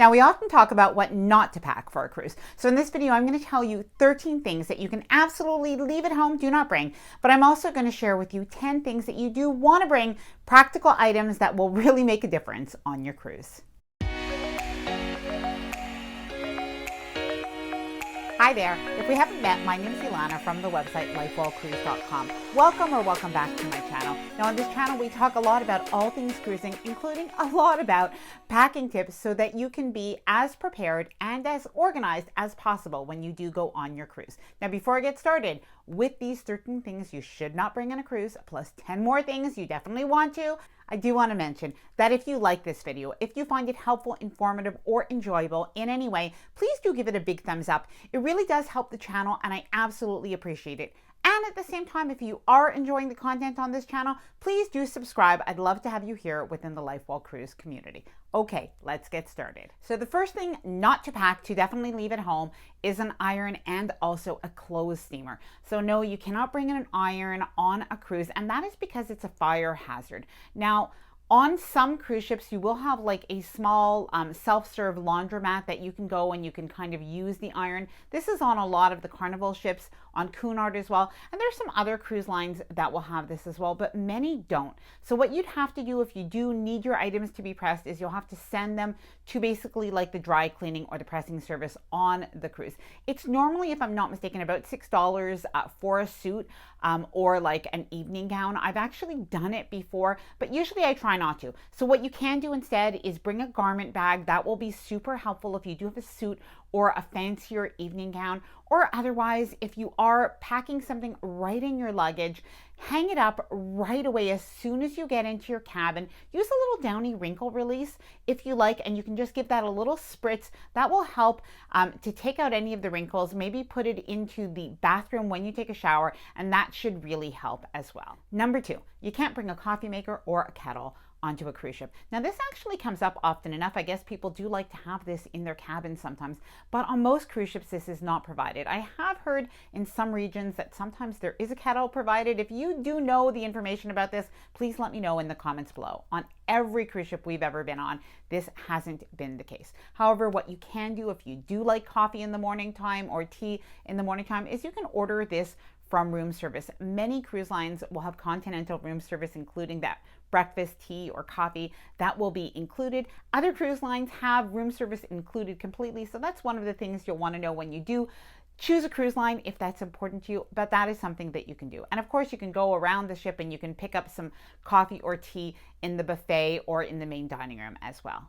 Now, we often talk about what not to pack for a cruise. So in this video, I'm going to tell you 13 things that you can absolutely leave at home, do not bring. But I'm also going to share with you 10 things that you do want to bring, practical items that will really make a difference on your cruise. Hi there. If we haven't met, my name is Ilana from the website lifewellcruise.com. Welcome back to my channel. Now on this channel, we talk a lot about all things cruising, including a lot about packing tips so that you can be as prepared and as organized as possible when you do go on your cruise. Now, before I get started with these 13 things you should not bring on a cruise, plus 10 more things you definitely want to, I do want to mention that if you like this video, if you find it helpful, informative, or enjoyable in any way, please do give it a big thumbs up. It really does help the channel and I absolutely appreciate it. And at the same time, if you are enjoying the content on this channel, please do subscribe. I'd love to have you here within the LifeWell Cruise community. Okay, let's get started. So the first thing not to pack, to definitely leave at home, is an iron and also a clothes steamer. So no, you cannot bring in an iron on a cruise, and that is because it's a fire hazard. Now, on some cruise ships, you will have like a small self-serve laundromat that you can go and you can kind of use the iron. This is on a lot of the Carnival ships, on Cunard as well. And there's some other cruise lines that will have this as well, but many don't. So what you'd have to do if you do need your items to be pressed is you'll have to send them to basically like the dry cleaning or the pressing service on the cruise. It's normally, if I'm not mistaken, about $6 for a suit or like an evening gown. I've actually done it before, but usually I try not to. So what you can do instead is bring a garment bag. That will be super helpful if you do have a suit or a fancier evening gown, or otherwise, if you are packing something right in your luggage, hang it up right away as soon as you get into your cabin. Use a little Downy wrinkle release if you like, and you can just give that a little spritz. That will help to take out any of the wrinkles. Maybe put it into the bathroom when you take a shower, and that should really help as well. Number 2, you can't bring a coffee maker or a kettle onto a cruise ship. Now this actually comes up often enough. I guess people do like to have this in their cabin sometimes, but on most cruise ships this is not provided. I have heard in some regions that sometimes there is a kettle provided. If you do know the information about this, please let me know in the comments below. On every cruise ship we've ever been on, this hasn't been the case. However, what you can do if you do like coffee in the morning time or tea in the morning time is you can order this from room service. Many cruise lines will have continental room service, including that breakfast, tea, or coffee. That will be included. Other cruise lines have room service included completely. So that's one of the things you'll want to know when you do choose a cruise line, if that's important to you, but that is something that you can do. And of course, you can go around the ship and you can pick up some coffee or tea in the buffet or in the main dining room as well.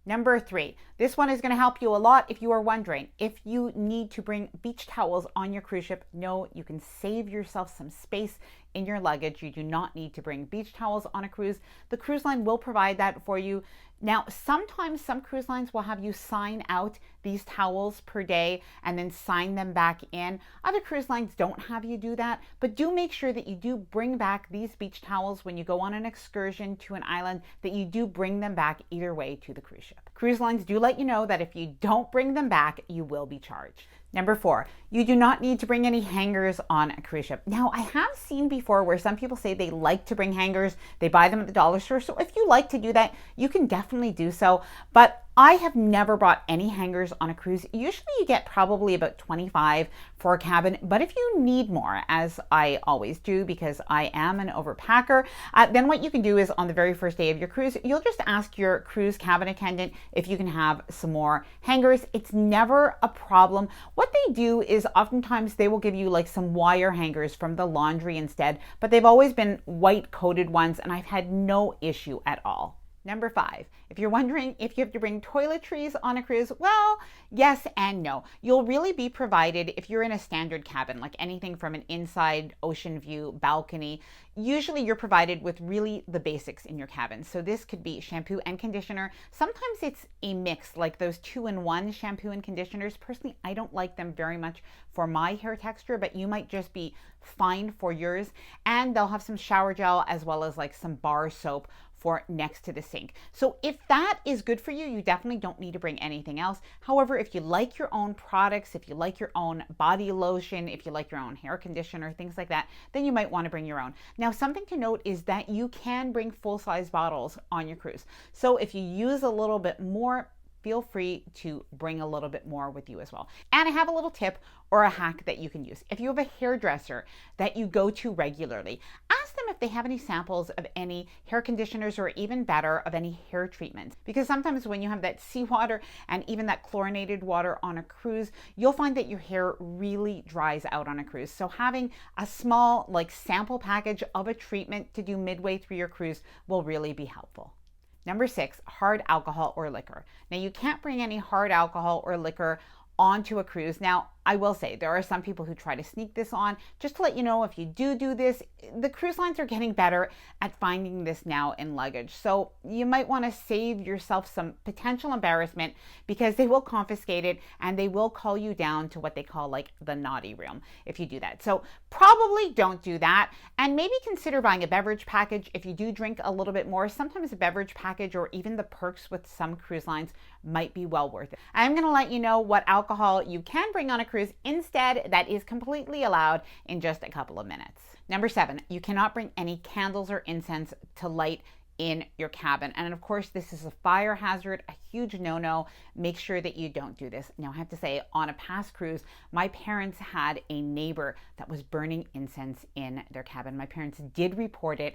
Number 3, this one is going to help you a lot if you are wondering if you need to bring beach towels on your cruise ship. No, you can save yourself some space in your luggage. You do not need to bring beach towels on a cruise. The cruise line will provide that for you. Now, sometimes some cruise lines will have you sign out these towels per day and then sign them back in. Other cruise lines don't have you do that, but do make sure that you do bring back these beach towels when you go on an excursion to an island, that you do bring them back either way to the cruise ship. Cruise lines do let you know that if you don't bring them back, you will be charged. Number 4, you do not need to bring any hangers on a cruise ship. Now, I have seen before where some people say they like to bring hangers. They buy them at the dollar store. So if you like to do that, you can definitely do so. But I have never brought any hangers on a cruise. Usually you get probably about 25 for a cabin, but if you need more, as I always do because I am an overpacker, then what you can do is on the very first day of your cruise, you'll just ask your cruise cabin attendant if you can have some more hangers. It's never a problem. What they do is oftentimes they will give you like some wire hangers from the laundry instead, but they've always been white coated ones and I've had no issue at all. Number 5, if you're wondering if you have to bring toiletries on a cruise, well, yes and no. You'll really be provided if you're in a standard cabin, like anything from an inside ocean view balcony. Usually you're provided with really the basics in your cabin. So this could be shampoo and conditioner. Sometimes it's a mix, like those 2-in-1 shampoo and conditioners. Personally, I don't like them very much for my hair texture, but you might just be fine for yours. And they'll have some shower gel as well as like some bar soap for next to the sink. So if that is good for you, you definitely don't need to bring anything else. However, if you like your own products, if you like your own body lotion, if you like your own hair conditioner, things like that, then you might want to bring your own. Now, something to note is that you can bring full-size bottles on your cruise. So if you use a little bit more, feel free to bring a little bit more with you as well. And I have a little tip or a hack that you can use. If you have a hairdresser that you go to regularly, ask them if they have any samples of any hair conditioners, or even better, of any hair treatments. Because sometimes when you have that seawater and even that chlorinated water on a cruise, you'll find that your hair really dries out on a cruise. So having a small sample package of a treatment to do midway through your cruise will really be helpful. Number 6, hard alcohol or liquor. Now, you can't bring any hard alcohol or liquor onto a cruise. Now, I will say there are some people who try to sneak this on. Just to let you know, if you do this, the cruise lines are getting better at finding this now in luggage. So you might want to save yourself some potential embarrassment, because they will confiscate it and they will call you down to what they call the naughty room if you do that. So probably don't do that, and maybe consider buying a beverage package if you do drink a little bit more. Sometimes a beverage package or even the perks with some cruise lines might be well worth it. I'm going to let you know what alcohol you can bring on a cruise instead that is completely allowed in just a couple of minutes. Number 7, you cannot bring any candles or incense to light in your cabin. And of course, this is a fire hazard, a huge no-no. Make sure that you don't do this. Now, I have to say, on a past cruise, my parents had a neighbor that was burning incense in their cabin. My parents did report it.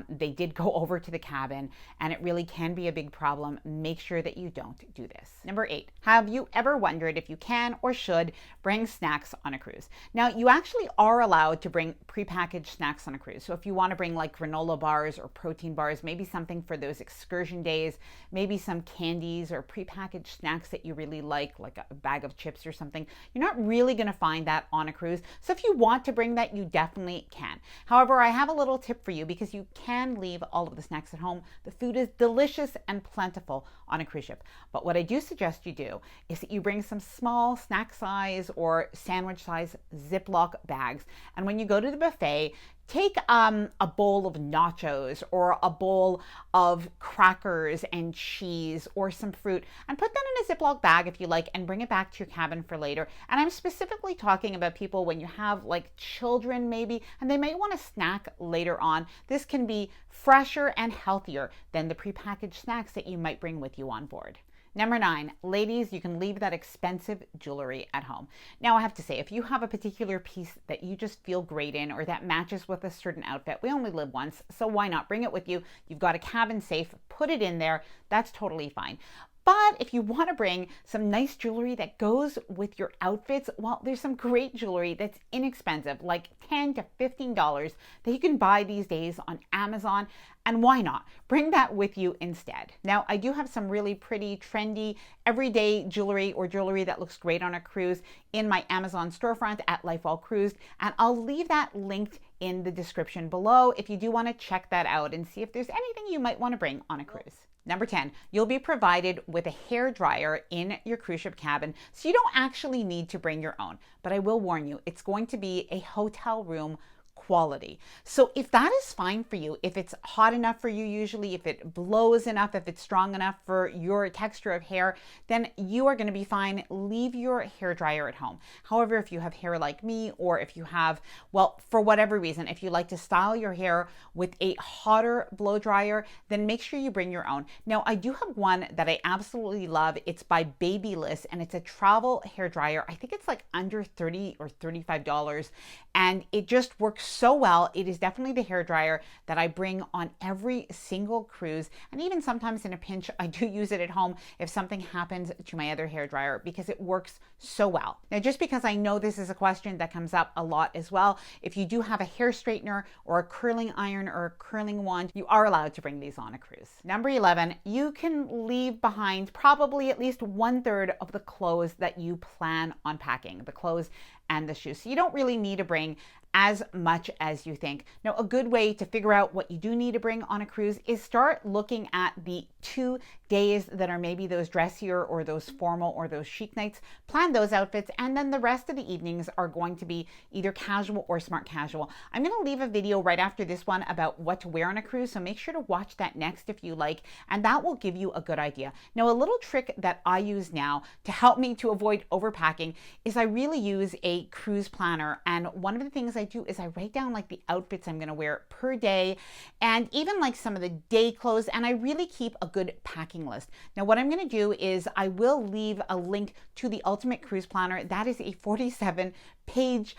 They did go over to the cabin, and it really can be a big problem. Make sure that you don't do this. Number 8, have you ever wondered if you can or should bring snacks on a cruise? Now, you actually are allowed to bring prepackaged snacks on a cruise. So if you want to bring granola bars or protein bars, maybe something for those excursion days, maybe some candies or prepackaged snacks that you really like a bag of chips or something, you're not really going to find that on a cruise. So if you want to bring that, you definitely can. However, I have a little tip for you, because you can leave all of the snacks at home. The food is delicious and plentiful on a cruise ship. But what I do suggest you do is that you bring some small snack size or sandwich size Ziploc bags. And when you go to the buffet, take a bowl of nachos or a bowl of crackers and cheese or some fruit, and put that in a Ziploc bag if you like, and bring it back to your cabin for later. And I'm specifically talking about people when you have children maybe, and they might want to snack later on. This can be fresher and healthier than the prepackaged snacks that you might bring with you on board. Number 9, ladies, you can leave that expensive jewelry at home. Now, I have to say, if you have a particular piece that you just feel great in, or that matches with a certain outfit, we only live once, so why not bring it with you? You've got a cabin safe, put it in there. That's totally fine. But if you want to bring some nice jewelry that goes with your outfits, well, there's some great jewelry that's inexpensive, like $10 to $15 that you can buy these days on Amazon. And why not? Bring that with you instead. Now, I do have some really pretty, trendy, everyday jewelry, or jewelry that looks great on a cruise, in my Amazon storefront at Life While Cruised. And I'll leave that linked in the description below if you do want to check that out and see if there's anything you might want to bring on a cruise. Number 10, you'll be provided with a hair dryer in your cruise ship cabin, so you don't actually need to bring your own. But I will warn you, it's going to be a hotel room quality. So if that is fine for you, if it's hot enough for you, usually if it blows enough, if it's strong enough for your texture of hair, then you are going to be fine. Leave your hair dryer at home. However, if you have hair like me, or if you have, well, for whatever reason, if you like to style your hair with a hotter blow dryer, then make sure you bring your own. Now, I do have one that I absolutely love. It's by Babyliss, and it's a travel hair dryer. I think it's under $30 or $35, and it just works so well. It is definitely the hair dryer that I bring on every single cruise, and even sometimes in a pinch, I do use it at home if something happens to my other hair dryer, because it works so well. Now, just because I know this is a question that comes up a lot as well, if you do have a hair straightener or a curling iron or a curling wand, you are allowed to bring these on a cruise. Number 11, you can leave behind probably at least 1/3 of the clothes that you plan on packing, the clothes and the shoes. So you don't really need to bring as much as you think. Now, a good way to figure out what you do need to bring on a cruise is start looking at the 2 days that are maybe those dressier or those formal or those chic nights. Plan those outfits, and then the rest of the evenings are going to be either casual or smart casual. I'm going to leave a video right after this one about what to wear on a cruise, so make sure to watch that next if you like, and that will give you a good idea. Now, a little trick that I use now to help me to avoid overpacking is I really use a a cruise planner, and one of the things I do is I write down like the outfits I'm going to wear per day, and even like some of the day clothes, and I really keep a good packing list. Now what I'm going to do is I will leave a link to the Ultimate Cruise Planner. That is a 47-page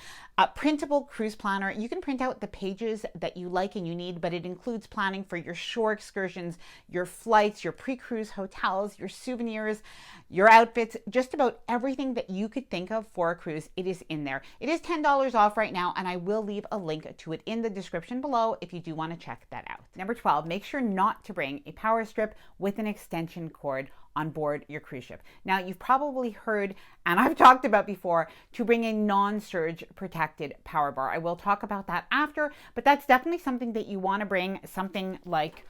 printable cruise planner. You can print out the pages that you like and you need, but it includes planning for your shore excursions, your flights, your pre-cruise hotels, your souvenirs, your outfits, just about everything that you could think of for a cruise. It is in there. It is $10 off right now, and I will leave a link to it in the description below if you do want to check that out. Number 12, make sure not to bring a power strip with an extension cord on board your cruise ship. Now, you've probably heard, and I've talked about before, to bring a non-surge protected power bar. I will talk about that after, but that's definitely something that you want to bring. Something like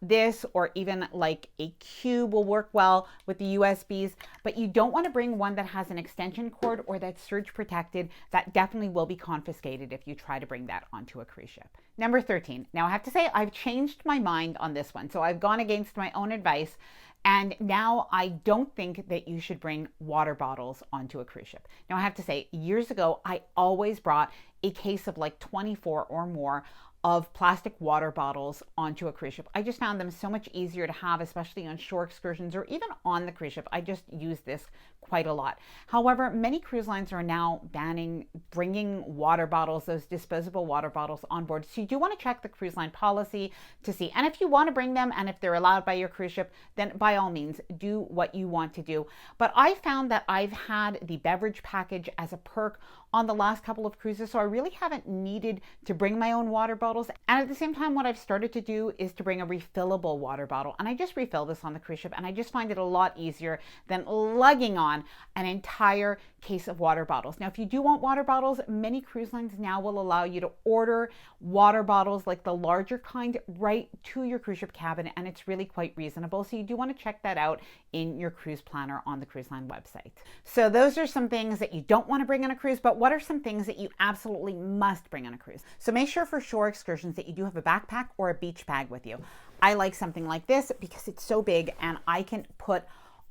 this, or even like a cube will work well with the USBs, but you don't want to bring one that has an extension cord or that's surge protected. That definitely will be confiscated if you try to bring that onto a cruise ship. Number 13. Now I have to say I've changed my mind on this one. So I've gone against my own advice, and now I don't think that you should bring water bottles onto a cruise ship. Now I have to say, years ago, I always brought a case of like 24 or more of plastic water bottles onto a cruise ship. I just found them so much easier to have, especially on shore excursions or even on the cruise ship. I just use this quite a lot. However, many cruise lines are now banning bringing water bottles, those disposable water bottles, on board. So you do want to check the cruise line policy to see. And if you want to bring them and if they're allowed by your cruise ship, then by all means, do what you want to do. But I found that I've had the beverage package as a perk on the last couple of cruises, so I really haven't needed to bring my own water bottles. And at the same time, what I've started to do is to bring a refillable water bottle, and I just refill this on the cruise ship, and I just find it a lot easier than lugging on an entire case of water bottles. Now, if you do want water bottles, many cruise lines now will allow you to order water bottles, like the larger kind, right to your cruise ship cabin, and it's really quite reasonable. So you do want to check that out in your cruise planner on the cruise line website. So those are some things that you don't want to bring on a cruise, but what are some things that you absolutely must bring on a cruise? So make sure for shore excursions that you do have a backpack or a beach bag with you. I like something like this because it's so big and I can put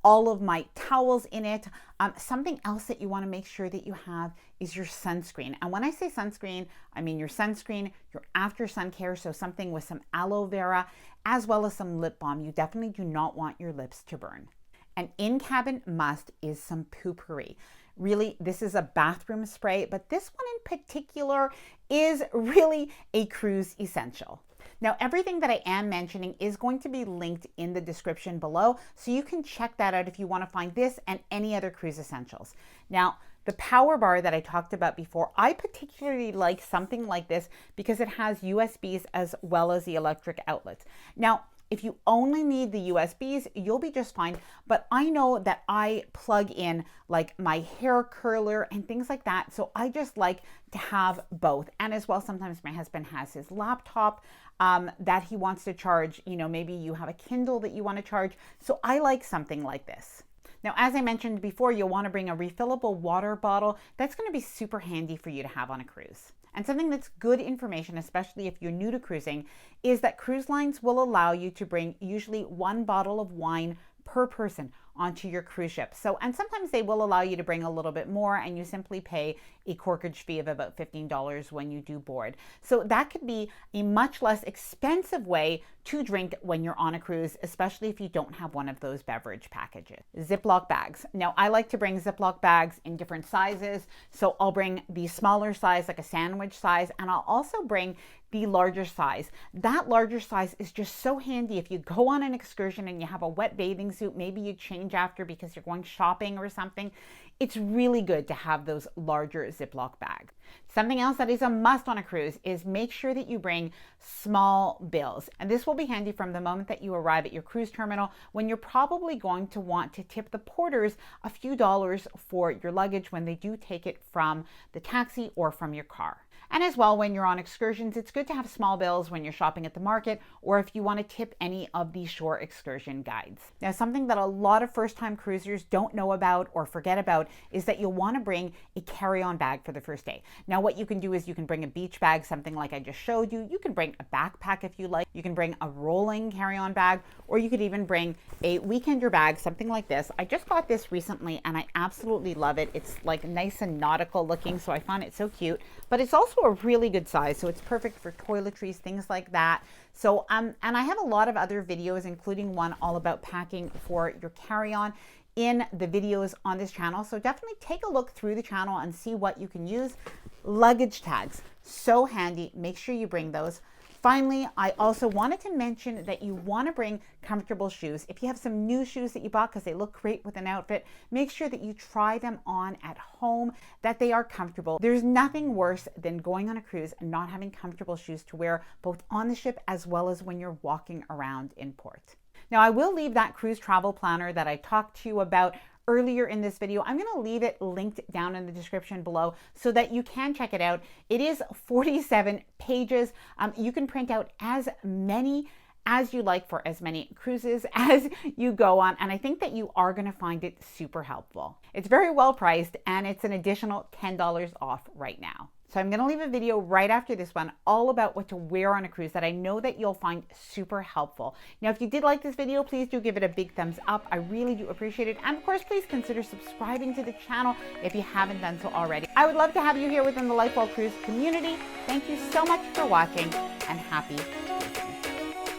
all of my towels in it. Something else that you want to make sure that you have is your sunscreen. And when I say sunscreen, I mean your sunscreen, your after sun care, so something with some aloe vera, as well as some lip balm. You definitely do not want your lips to burn. An in-cabin must is some poopery. Really, this is a bathroom spray, but this one in particular is really a cruise essential. Now, everything that I am mentioning is going to be linked in the description below, so you can check that out if you want to find this and any other cruise essentials. Now, the power bar that I talked about before, I particularly like something like this because it has USBs as well as the electric outlets. Now, if you only need the USBs, you'll be just fine. But I know that I plug in like my hair curler and things like that. So I just like to have both. And as well, sometimes my husband has his laptop that he wants to charge. You know, maybe you have a Kindle that you want to charge. So I like something like this. Now, as I mentioned before, you'll want to bring a refillable water bottle. That's going to be super handy for you to have on a cruise. And something that's good information, especially if you're new to cruising, is that cruise lines will allow you to bring usually 1 bottle of wine per person onto your cruise ship. So, and sometimes they will allow you to bring a little bit more, and you simply pay a corkage fee of about $15 when you do board. So that could be a much less expensive way to drink when you're on a cruise, especially if you don't have one of those beverage packages. Ziploc bags. Now, I like to bring Ziploc bags in different sizes. So I'll bring the smaller size, like a sandwich size, and I'll also bring the larger size. That larger size is just so handy if you go on an excursion and you have a wet bathing suit, maybe you change after because you're going shopping or something. It's really good to have those larger Ziploc bags. Something else that is a must on a cruise is make sure that you bring small bills. And this will be handy from the moment that you arrive at your cruise terminal, when you're probably going to want to tip the porters a few dollars for your luggage when they do take it from the taxi or from your car. And as well, when you're on excursions, it's good to have small bills when you're shopping at the market or if you want to tip any of the shore excursion guides. Now, something that a lot of first-time cruisers don't know about or forget about is that you'll want to bring a carry-on bag for the first day. Now, what you can do is you can bring a beach bag, something like I just showed you. You can bring a backpack if you like. You can bring a rolling carry-on bag, or you could even bring a weekender bag, something like this. I just got this recently and I absolutely love it. It's like nice and nautical looking, so I found it so cute, but it's also a really good size, so it's perfect for toiletries, things like that. So and I have a lot of other videos, including one all about packing for your carry-on in the videos on this channel. So definitely take a look through the channel and see what you can use. Luggage tags, so handy. Make sure you bring those. Finally, I also wanted to mention that you want to bring comfortable shoes. If you have some new shoes that you bought because they look great with an outfit, make sure that you try them on at home, that they are comfortable. There's nothing worse than going on a cruise and not having comfortable shoes to wear both on the ship as well as when you're walking around in port. Now, I will leave that cruise travel planner that I talked to you about earlier in this video. I'm going to leave it linked down in the description below so that you can check it out. It is 47 pages. You can print out as many as you like for as many cruises as you go on, and I think that you are going to find it super helpful. It's very well priced and it's an additional $10 off right now. So I'm going to leave a video right after this one all about what to wear on a cruise that I know that you'll find super helpful. Now, if you did like this video, please do give it a big thumbs up. I really do appreciate it. And of course, please consider subscribing to the channel if you haven't done so already. I would love to have you here within the LifeWell Cruise community. Thank you so much for watching and happy